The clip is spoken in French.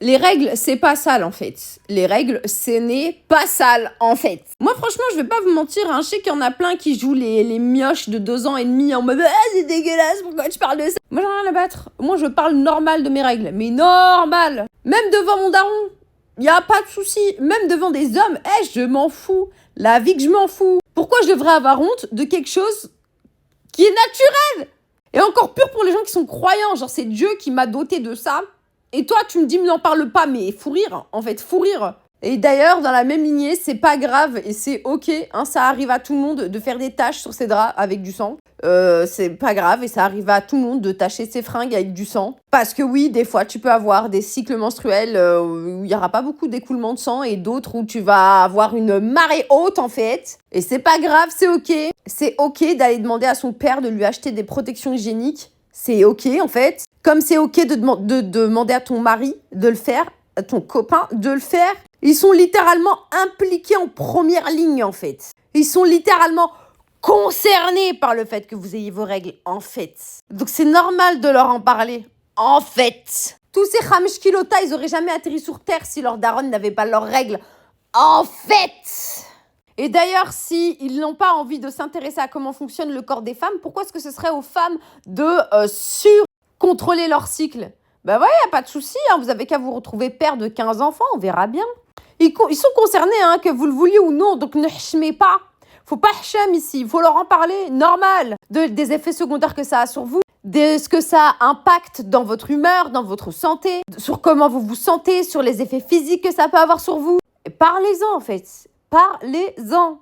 Les règles, c'est pas sale en fait. Les règles, ce n'est pas sale en fait. Moi franchement, je vais pas vous mentir, hein, je sais qu'il y en a plein qui jouent les mioches de 2 ans et demi en mode « Ah, c'est dégueulasse, pourquoi tu parles de ça ?» Moi j'en ai rien à battre. Moi je parle normal de mes règles, mais normal. Même devant mon daron, y a pas de souci. Même devant des hommes, je m'en fous. La vie que je m'en fous. Pourquoi je devrais avoir honte de quelque chose qui est naturel? Et encore pire pour les gens qui sont croyants, genre c'est Dieu qui m'a doté de ça. Et toi, tu me dis, n'en parle pas, mais fou rire, en fait, fou rire. Et d'ailleurs, dans la même lignée, c'est pas grave et c'est ok, hein, ça arrive à tout le monde de faire des taches sur ses draps avec du sang. C'est pas grave et ça arrive à tout le monde de tacher ses fringues avec du sang. Parce que oui, des fois, tu peux avoir des cycles menstruels où il y aura pas beaucoup d'écoulement de sang et d'autres où tu vas avoir une marée haute, en fait. Et c'est pas grave, c'est ok. C'est ok d'aller demander à son père de lui acheter des protections hygiéniques. C'est ok, en fait. Comme c'est ok de demander à ton mari de le faire, à ton copain de le faire. Ils sont littéralement impliqués en première ligne, en fait. Ils sont littéralement concernés par le fait que vous ayez vos règles, en fait. Donc c'est normal de leur en parler, en fait. Tous ces khamishkilota, ils auraient jamais atterri sur Terre si leurs darons n'avaient pas leurs règles, en fait. Et d'ailleurs, s'ils n'ont pas envie de s'intéresser à comment fonctionne le corps des femmes, pourquoi est-ce que ce serait aux femmes de contrôler leur cycle? Ben ouais, y a pas de souci, hein, vous avez qu'à vous retrouver père de 15 enfants, on verra bien. Ils sont concernés, hein, que vous le vouliez ou non, donc ne hchmez pas. Faut pas hchem ici, il faut leur en parler, normal. Des effets secondaires que ça a sur vous, de ce que ça impacte dans votre humeur, dans votre santé, sur comment vous vous sentez, sur les effets physiques que ça peut avoir sur vous. Et parlez-en en fait, parlez-en.